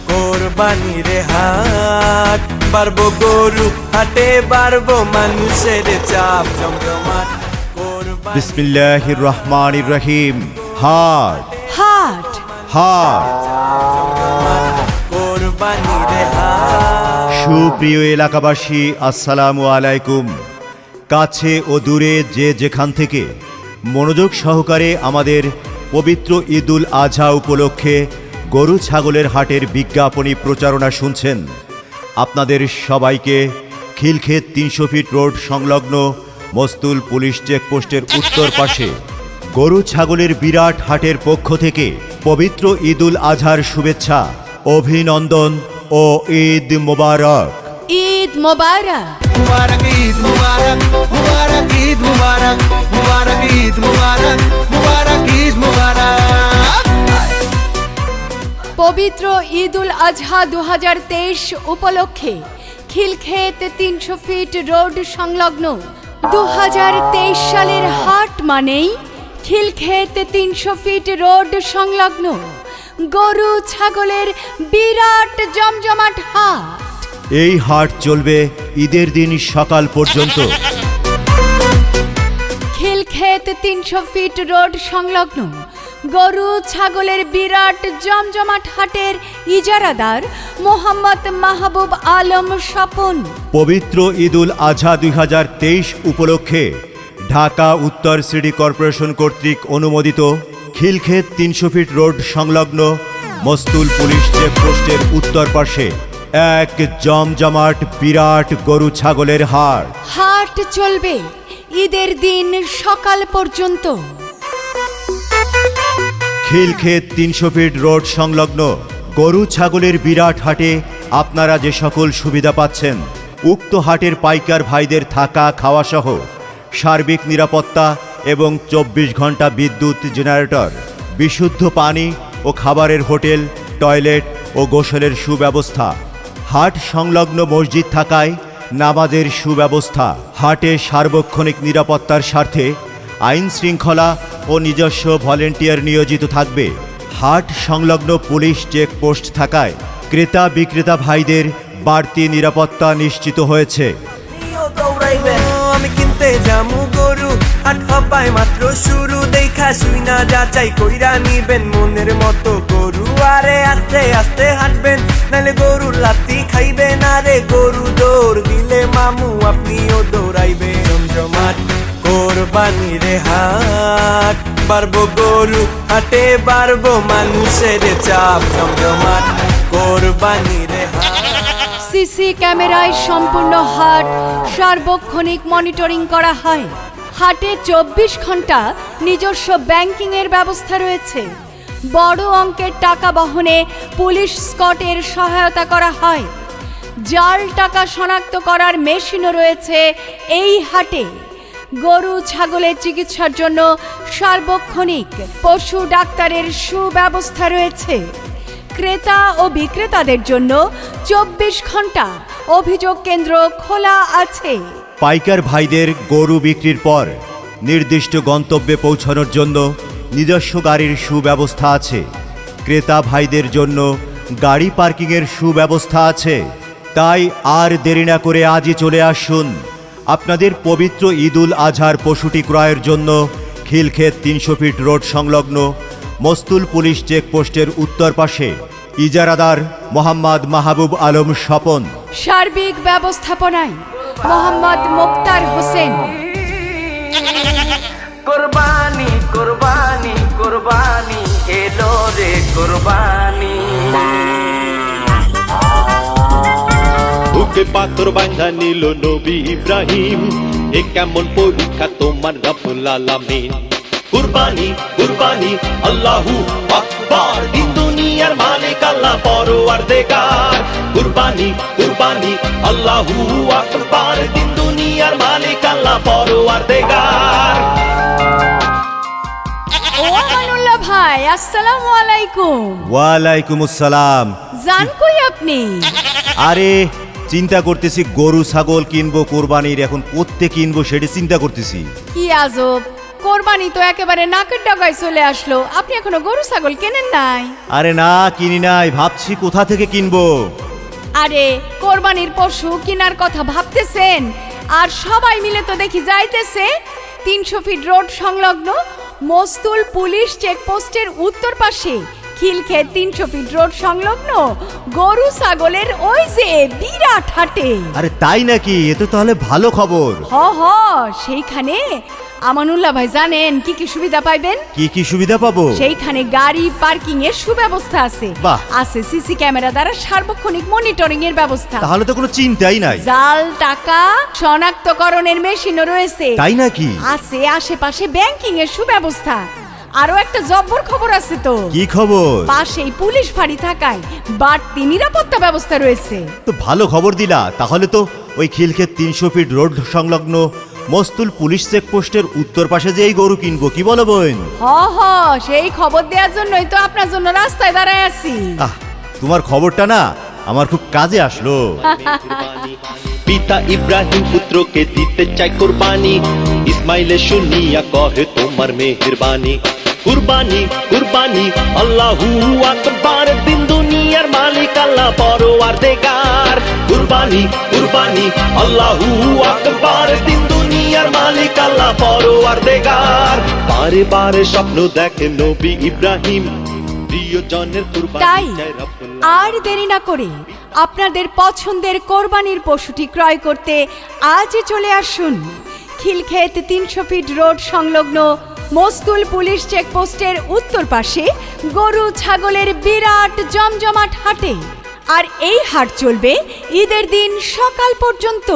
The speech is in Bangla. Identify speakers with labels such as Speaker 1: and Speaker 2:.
Speaker 1: কোরবানির হাট বাড়বো গরু হাটে বাড়বো মানুষের চাপ জমজমাট।
Speaker 2: বিসমিল্লাহির রহমানির রহিম। হাট
Speaker 3: হাট
Speaker 2: হাট।
Speaker 1: কোরবানির হাট।
Speaker 2: সুপ্রিয় এলাকাবাসী, আসসালামু আলাইকুম। কাছে ও দূরে যে যেখান থেকে মনোযোগ সহকারে আমাদের পবিত্র ঈদুল আজহা উপলক্ষে গরু ছাগলের হাটের বিজ্ঞাপনী প্রচারণা শুনছেন, আপনাদের সবাইকে খিলক্ষেত ৩০০ ফিট রোড সংলগ্ন মস্তুল পুলিশ চেকপোস্টের উত্তর পাশে গরু ছাগলের বিরাট হাটের পক্ষ থেকে পবিত্র ঈদুল আজহার শুভেচ্ছা, অভিনন্দন ও ঈদ মোবারক।
Speaker 3: ঈদ মোবারক।
Speaker 1: মুবারক ঈদ মুবারক, মুবারক ঈদ মুবারক, মুবারক ঈদ মুবারক, মুবারক ঈদ মুবারক।
Speaker 3: পবিত্র ঈদুল আজহা ২০২৩ উপলক্ষে খিলক্ষেত ৩০০ ফিট রোড সংলগ্ন ২০২৩ সালের হাট মানেই খিলক্ষেত ৩০০ ফিট রোড সংলগ্ন গরু ছাগলের বিরাট জমজমাট হাট।
Speaker 2: এই হাট চলবে ঈদের দিন সকাল পর্যন্ত।
Speaker 3: খিলক্ষেত ৩০০ ফিট রোড সংলগ্ন গরু ছাগলের বিরাট জমজমাট হাটের ইজারাদার মোহাম্মদ মাহবুব আলম স্বপন।
Speaker 2: পবিত্র ঈদুল আজহা ২০২৩ উপলক্ষে ঢাকা উত্তর সিটি কর্পোরেশন কর্তৃক অনুমোদিত খিলক্ষেত ৩০০ ফিট রোড সংলগ্ন মস্তুল পুলিশ চেকপোস্টের উত্তর পাশে এক জমজমাট বিরাট গরু ছাগলের হাট।
Speaker 3: হাট চলবে ঈদের দিন সকাল পর্যন্ত।
Speaker 2: খিলক্ষেত ৩০০ ফিট রোড সংলগ্ন গরু ছাগলের বিরাট হাটে আপনারা যে সকল সুবিধা পাচ্ছেন, উক্ত হাটের পাইকার ভাইদের থাকা খাওয়া সহ সার্বিক নিরাপত্তা এবং ২৪ ঘন্টা বিদ্যুৎ জেনারেটর, বিশুদ্ধ পানি ও খাবারের হোটেল, টয়লেট ও গোসলের সুব্যবস্থা, হাট সংলগ্ন মসজিদ থাকায় নামাজের সুব্যবস্থা, হাটে সার্বক্ষণিক নিরাপত্তার স্বার্থে আইন শৃঙ্খলা ও নিজস্ব ভলেন্টিয়ার নিয়োজিত থাকবে, হাট সংলগ্ন পুলিশ চেকপোস্ট থাকায় ক্রেতা বিক্রেতা ভাইদের বাড়তি নিরাপত্তা নিশ্চিত হয়েছে।
Speaker 1: আমি কিনতে যামু গরু, হাট হবাই মাত্র শুরু, দেখা শুই না যাচাই কইরা নিবেন মনের মতো গরু। আরে আস্তে আস্তে হাঁটবেন, নাহলে গরুর লাত্তি খাইবেন। আরে গরু দৌড় দিলে মামু আপনিও দৌড়াইবেন। জমজমাট কোরবানির হাট বাড়বো গরু হাটে বাড়বো মানুষের চাপ জমজমাট কোরবানির হাট।
Speaker 3: সিসি ক্যামেরায় সম্পূর্ণ হাট সার্বক্ষণিক মনিটরিং করা হয়। হাটে ২৪ ঘন্টা নিজস্ব ব্যাংকিংয়ের ব্যবস্থা রয়েছে। বড় অঙ্কের টাকা বহনে পুলিশ স্কটের সহায়তা করা হয়। জাল টাকা শনাক্ত করার মেশিনও রয়েছে এই হাটে। গরু ছাগলের চিকিৎসার জন্য সার্বক্ষণিক পশু ডাক্তারের সুব্যবস্থা রয়েছে। ক্রেতা ও বিক্রেতাদের জন্য ২৪ ঘন্টা অভিযোগ কেন্দ্র খোলা আছে।
Speaker 2: পাইকার ভাইদের গরু বিক্রির পর নির্দিষ্ট গন্তব্যে পৌঁছানোর জন্য নিজস্ব গাড়ির সুব্যবস্থা আছে। ক্রেতা ভাইদের জন্য গাড়ি পার্কিংয়ের সুব্যবস্থা আছে। তাই আর দেরি না করে আজই চলে আসুন আপনাদের পবিত্র ঈদুল আজহার পশুটি ক্রয়ের জন্য খিলক্ষেত ৩০০ ফিট রোড সংলগ্ন মস্তুল পুলিশ চেকপোস্টের উত্তর পাশে ইজারাদার মোহাম্মদ মাহবুব আলম স্বপন।
Speaker 3: সার্বিক ব্যবস্থাপনায় মোহাম্মদ মোক্তার হোসেন।
Speaker 1: কোরবানি কোরবানি কোরবানি এলো রে কোরবানি।
Speaker 4: বুকে পাথর বাঁধা নিল নবী ইব্রাহিম, এ কেমন পরীক্ষা তোমার রব্বুল আলামিন। কুরবানি কুরবানি আল্লাহু আকবার, দিন দুনিয়ার মালিক আল্লাহ পরওয়ারদিগার। কুরবানি কুরবানি আল্লাহু আকবার, দিন দুনিয়ার মালিক আল্লাহ পরওয়ারদিগার।
Speaker 3: ও আমানুল্লাহ ভাই, আসসালামু আলাইকুম।
Speaker 2: ওয়ালাইকুম আসসালাম।
Speaker 3: জান কই আপনি?
Speaker 2: আরে চিন্তা করতেছি গরু ছাগল কিনবো কোরবানির, এখন কোত্থেকে কিনবো সেটা চিন্তা করতেছি।
Speaker 3: কি আজব, কোরবানি তো একেবারে নাকের ডগায় চলে আসলো, আপনি এখনো গরু ছাগল কেনেন নাই?
Speaker 2: আরে না, কিনি নাই, ভাবছি কোথা থেকে কিনবো।
Speaker 3: আরে কোরবানির পশু কেনার কথা ভাবতেছেন, আর সবাই মিলে তো দেখি যাইতেছে 300 ফিট রোড সংলগ্ন মস্তুল পুলিশ চেকপোস্টের উত্তর পাশে খিলক্ষেত 300 ফিট রোড সংলগ্ন গরু ছাগলের ওই যে বিরাট হাটে।
Speaker 2: আরে তাই নাকি? এ তো তাহলে ভালো খবর।
Speaker 3: হ সেইখানে আমানুল্লাহ ভাই জানেন কি কি সুবিধা পাইবেন?
Speaker 2: কি কি সুবিধা পাবো?
Speaker 3: সেইখানে গাড়ি পার্কিং এর সুব্যবস্থা আছে,
Speaker 2: বাহ।
Speaker 3: আছে সিসি ক্যামেরা দ্বারা সার্বক্ষণিক মনিটরিং এর ব্যবস্থা,
Speaker 2: তাহলে তো কোনো চিন্তাই নাই।
Speaker 3: জাল টাকা শনাক্তকরণের মেশিনও রয়েছে।
Speaker 2: তাই নাকি?
Speaker 3: আছে আশেপাশে ব্যাংকিং এর সুব্যবস্থা। আরো একটা জব্বর খবর আছে তো।
Speaker 2: কি খবর?
Speaker 3: পাশেই পুলিশ ফাঁড়ি থাকায় বাড়তি নিরাপত্তা ব্যবস্থা রয়েছে।
Speaker 2: তো ভালো খবর দিলা। তাহলে তো ওই খিলক্ষেত 300 ফিট রোড সংলগ্ন মস্তুল পুলিশ চেকপোস্টের উত্তর পাশে যেই গরু কিনবো, কি বলো বোন?
Speaker 3: হ সেই খবর দেওয়ার জন্যই তো আপনার জন্য রাস্তায় দাঁড়ায় আছি।
Speaker 2: আহ, তোমার খবরটা না আমার খুব কাজে আসলো।
Speaker 4: পিতা ইব্রাহিম পুত্রকে দিতে চাই কোরবানি, ইসমাইলে শুনিয়া কহে তোমার মেহেরবানি। কুরবানি কুরবানি আল্লাহু আকবার, দিন দুনিয়ার মালিক আল্লাহ পরওয়ারদিগার। কুরবানি কুরবানি আল্লাহু আকবার, দিন দুনিয়ার মালিক আল্লাহ পরওয়ারদিগার। বারে বারে স্বপ্ন দেখে নবী ইব্রাহিম, প্রিয়জনের কুরবানি
Speaker 3: তাই
Speaker 4: চাই রব্বুল
Speaker 3: আর দেরি না করে আপনাদের পছন্দের কোরবানির পশুটি ক্রয় করতে আজই চলে আসুন খিলক্ষেত 300 ফিট রোড সংলগ্ন মস্তুল পুলিশ চেকপোস্টের উত্তর পাশে গরু ছাগলের বিরাট জমজমাট হাটে। আর এই হাট চলবে ঈদের দিন সকাল পর্যন্ত।